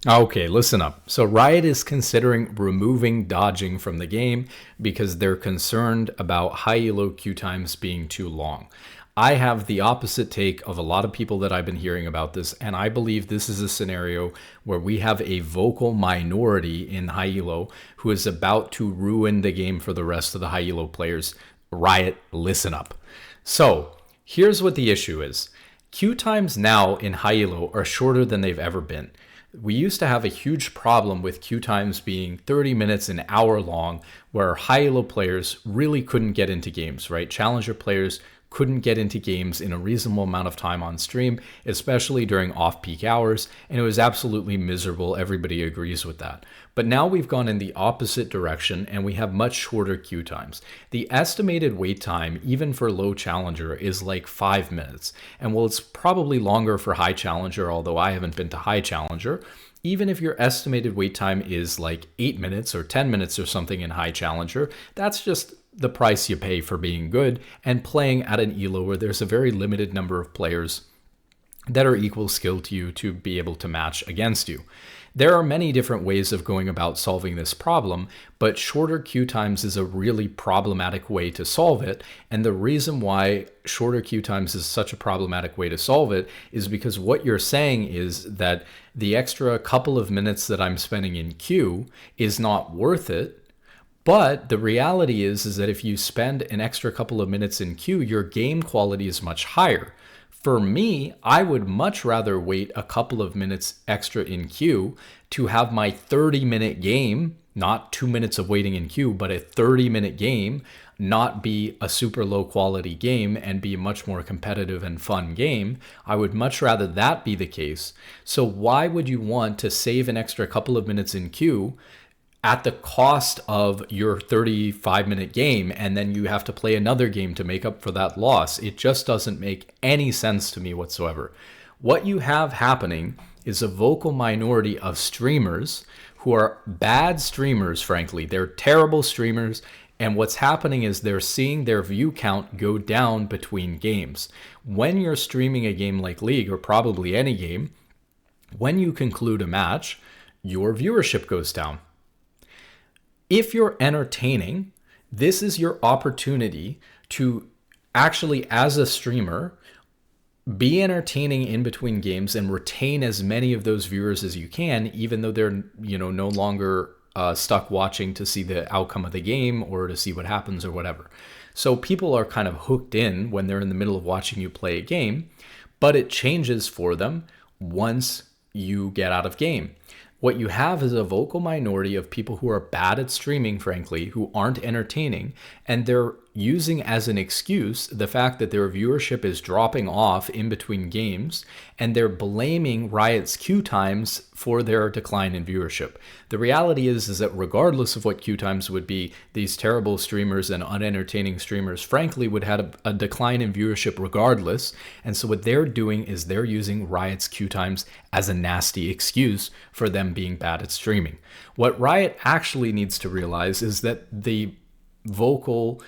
Okay, listen up. So Riot is considering removing dodging from the game because they're concerned about high elo queue times being too long. I have the opposite take of a lot of people that I've been hearing about this, and I believe this is a scenario where we have a vocal minority in high elo who is about to ruin the game for the rest of the high elo players. Riot, listen up. So here's what the issue is. Queue times now in high elo are shorter than they've ever been. We used to have a huge problem with queue times being 30 minutes, an hour long, where high elo players really couldn't get into games, right? Challenger players couldn't get into games in a reasonable amount of time on stream, especially during off-peak hours, and it was absolutely miserable. Everybody agrees with that. But now we've gone in the opposite direction, and we have much shorter queue times. The estimated wait time, even for low challenger, is like 5 minutes. And while it's probably longer for high challenger, although I haven't been to high challenger, even if your estimated wait time is like 8 minutes or 10 minutes or something in high challenger, that's just the price you pay for being good and playing at an elo where there's a very limited number of players that are equal skill to you to be able to match against you. There are many different ways of going about solving this problem, but shorter queue times is a really problematic way to solve it. And the reason why shorter queue times is such a problematic way to solve it is because what you're saying is that the extra couple of minutes that I'm spending in queue is not worth it. But the reality is that if you spend an extra couple of minutes in queue, your game quality is much higher. For me, I would much rather wait a couple of minutes extra in queue to have my 30-minute game, not 2 minutes of waiting in queue, but a 30-minute game, not be a super low quality game and be a much more competitive and fun game. I would much rather that be the case. So why would you want to save an extra couple of minutes in queue at the cost of your 35-minute game, and then you have to play another game to make up for that loss? It just doesn't make any sense to me whatsoever. What you have happening is a vocal minority of streamers who are bad streamers, frankly. They're terrible streamers, and what's happening is they're seeing their view count go down between games. When you're streaming a game like League, or probably any game, when you conclude a match, your viewership goes down. If you're entertaining, this is your opportunity to actually, as a streamer, be entertaining in between games and retain as many of those viewers as you can, even though they're, no longer stuck watching to see the outcome of the game or to see what happens or whatever. So people are kind of hooked in when they're in the middle of watching you play a game, but it changes for them once you get out of game. What you have is a vocal minority of people who are bad at streaming, frankly, who aren't entertaining, and they're using as an excuse the fact that their viewership is dropping off in between games, and they're blaming Riot's queue times for their decline in viewership. The reality is that regardless of what queue times would be, these terrible streamers and unentertaining streamers, frankly, would have a decline in viewership regardless. And so what they're doing is they're using Riot's queue times as a nasty excuse for them being bad at streaming. What Riot actually needs to realize is that the vocal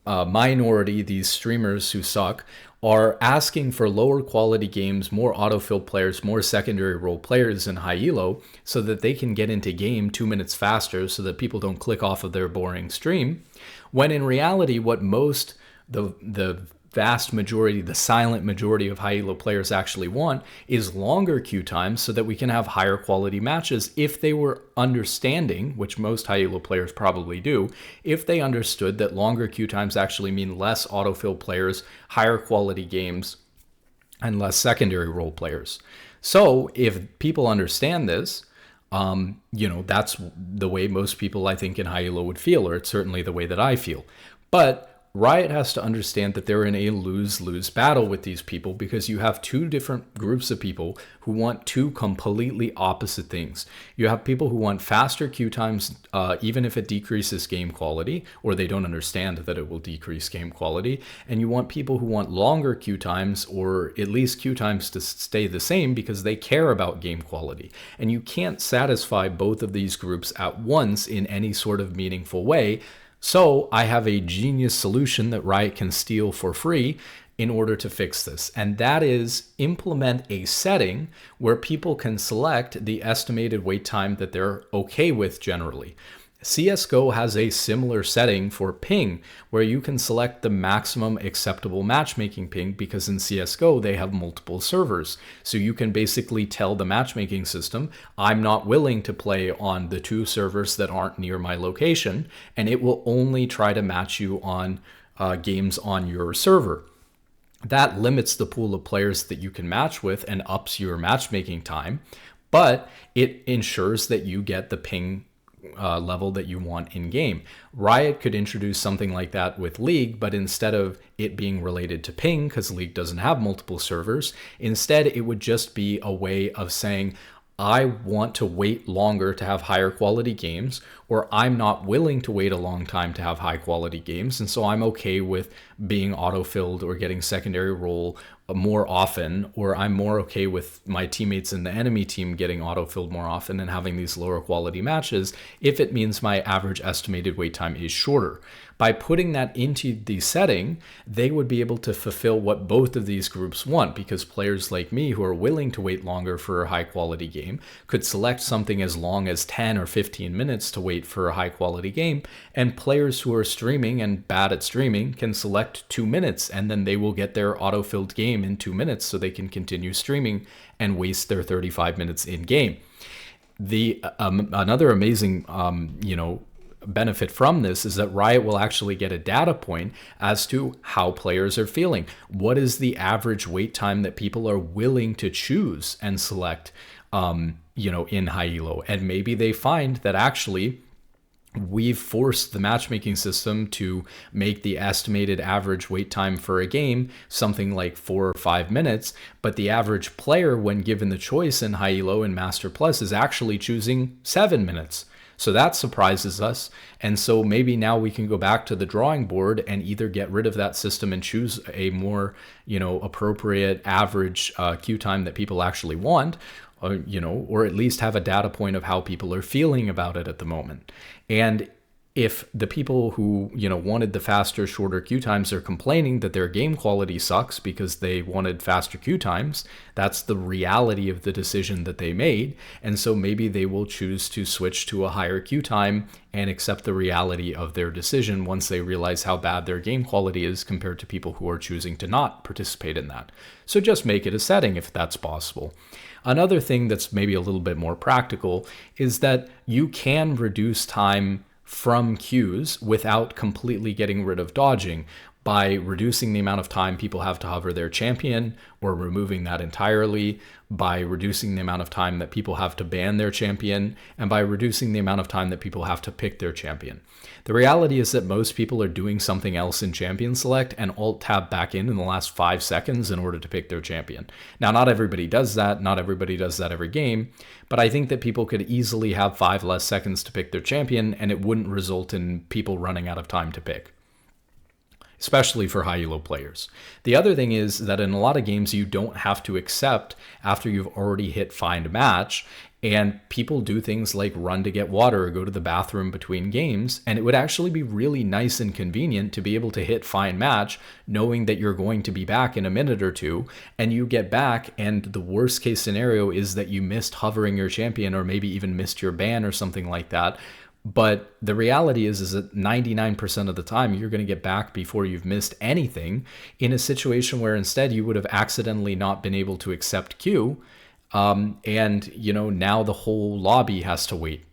minority, these streamers who suck, are asking for lower quality games, more autofill players, more secondary role players in high elo so that they can get into game 2 minutes faster so that people don't click off of their boring stream. When in reality, what the vast majority, the silent majority of high elo players actually want is longer queue times so that we can have higher quality matches. If they were understanding, which most high elo players probably do, if they understood that longer queue times actually mean less autofill players, higher quality games, and less secondary role players. So if people understand this, that's the way most people, I think, in high elo would feel, or it's certainly the way that I feel. But Riot has to understand that they're in a lose-lose battle with these people because you have two different groups of people who want two completely opposite things. You have people who want faster queue times, even if it decreases game quality, or they don't understand that it will decrease game quality. And you want people who want longer queue times, or at least queue times to stay the same because they care about game quality. And you can't satisfy both of these groups at once in any sort of meaningful way. So I have a genius solution that Riot can steal for free in order to fix this. And that is implement a setting where people can select the estimated wait time that they're okay with generally. CSGO has a similar setting for ping where you can select the maximum acceptable matchmaking ping, because in CSGO they have multiple servers. So you can basically tell the matchmaking system, I'm not willing to play on the 2 servers that aren't near my location, and it will only try to match you on games on your server. That limits the pool of players that you can match with and ups your matchmaking time, but it ensures that you get the ping level that you want in game. Riot could introduce something like that with League, but instead of it being related to ping, because League doesn't have multiple servers, instead it would just be a way of saying, I want to wait longer to have higher quality games, or I'm not willing to wait a long time to have high quality games, and so I'm okay with being autofilled or getting secondary role more often, or I'm more okay with my teammates in the enemy team getting autofilled more often and having these lower quality matches if it means my average estimated wait time is shorter. By putting that into the setting, they would be able to fulfill what both of these groups want, because players like me who are willing to wait longer for a high quality game could select something as long as 10 or 15 minutes to wait for a high quality game, and players who are streaming and bad at streaming can select 2 minutes, and then they will get their autofilled game in 2 minutes so they can continue streaming and waste their 35 minutes in game. The another amazing benefit from this is that Riot will actually get a data point as to how players are feeling. What is the average wait time that people are willing to choose and select in high elo? And maybe they find that actually we've forced the matchmaking system to make the estimated average wait time for a game something like 4 or 5 minutes, but the average player, when given the choice in high elo and Master Plus, is actually choosing 7 minutes. So that surprises us. And so maybe now we can go back to the drawing board and either get rid of that system and choose a more, appropriate average queue time that people actually want, or at least have a data point of how people are feeling about it at the moment. And if the people who, wanted the faster, shorter queue times are complaining that their game quality sucks because they wanted faster queue times, that's the reality of the decision that they made. And so maybe they will choose to switch to a higher queue time and accept the reality of their decision once they realize how bad their game quality is compared to people who are choosing to not participate in that. So just make it a setting if that's possible. Another thing that's maybe a little bit more practical is that you can reduce time from queues without completely getting rid of dodging by reducing the amount of time people have to hover their champion, or removing that entirely, by reducing the amount of time that people have to ban their champion, and by reducing the amount of time that people have to pick their champion. The reality is that most people are doing something else in champion select and alt tab back in the last 5 seconds in order to pick their champion. Now, not everybody does that. Not everybody does that every game, but I think that people could easily have 5 less seconds to pick their champion, and it wouldn't result in people running out of time to pick, especially for high elo players. The other thing is that in a lot of games, you don't have to accept after you've already hit find match, and people do things like run to get water or go to the bathroom between games, and it would actually be really nice and convenient to be able to hit find match knowing that you're going to be back in a minute or two, and you get back, and the worst case scenario is that you missed hovering your champion, or maybe even missed your ban or something like that. But the reality is that 99% of the time, you're going to get back before you've missed anything, in a situation where instead you would have accidentally not been able to accept queue. And now the whole lobby has to wait.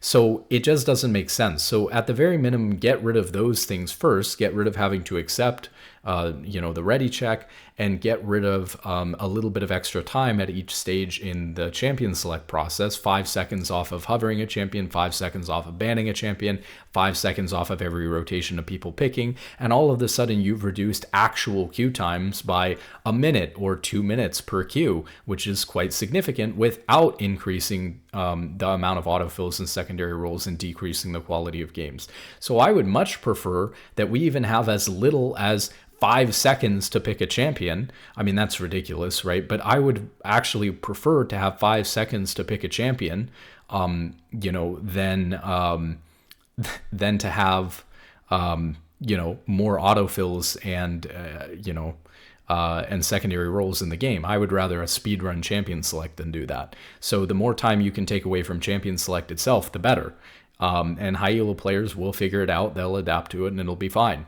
So it just doesn't make sense. So at the very minimum, get rid of those things first. Get rid of having to accept, the ready check, and get rid of a little bit of extra time at each stage in the champion select process. 5 seconds off of hovering a champion, 5 seconds off of banning a champion, 5 seconds off of every rotation of people picking. And all of a sudden, you've reduced actual queue times by a minute or 2 minutes per queue, which is quite significant, without increasing the amount of autofills and secondary roles and decreasing the quality of games. So I would much prefer that we even have as little as 5 seconds to pick a champion. I mean, that's ridiculous, right? But I would actually prefer to have 5 seconds to pick a champion, than to have more autofills and secondary roles in the game. I would rather a speedrun champion select than do that. So the more time you can take away from champion select itself, the better. And high elo players will figure it out. They'll adapt to it and it'll be fine.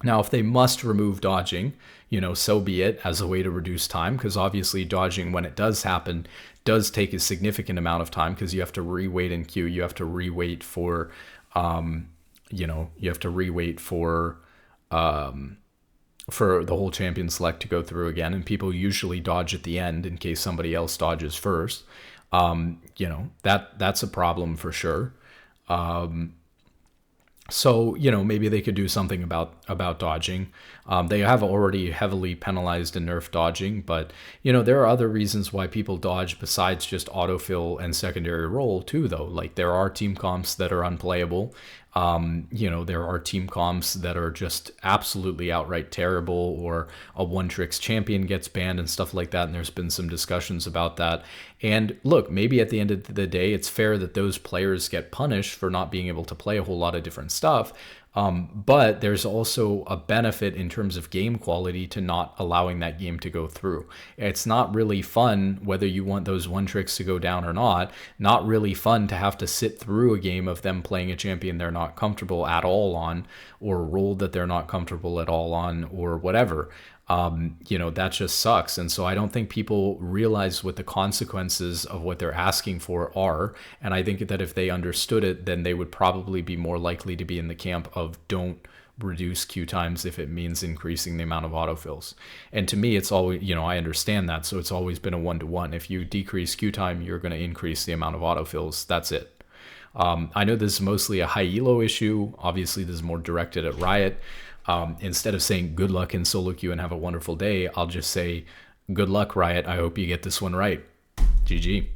Now, if they must remove dodging, so be it, as a way to reduce time, because obviously dodging, when it does happen, does take a significant amount of time, because you have to re-wait in queue. You have to re-wait for, for the whole champion select to go through again. And people usually dodge at the end in case somebody else dodges first. That's a problem for sure. So, maybe they could do something about dodging. They have already heavily penalized and nerfed dodging, but, there are other reasons why people dodge besides just autofill and secondary roll too, though. Like, there are team comps that are unplayable. There are team comps that are just absolutely outright terrible, or a one-tricks champion gets banned and stuff like that, and there's been some discussions about that. And look, maybe at the end of the day, it's fair that those players get punished for not being able to play a whole lot of different stuff. But there's also a benefit in terms of game quality to not allowing that game to go through. It's not really fun, whether you want those one tricks to go down or not really fun to have to sit through a game of them playing a champion they're not comfortable at all on, or a role that they're not comfortable at all on, or whatever. That just sucks. And so I don't think people realize what the consequences of what they're asking for are. And I think that if they understood it, then they would probably be more likely to be in the camp of don't reduce queue times if it means increasing the amount of autofills. And to me, it's always, I understand that. So it's always been a 1-to-1. If you decrease queue time, you're going to increase the amount of autofills. That's it. I know this is mostly a high elo issue. Obviously, this is more directed at Riot. Instead of saying good luck in solo queue and have a wonderful day, I'll just say good luck, Riot. I hope you get this one right. GG.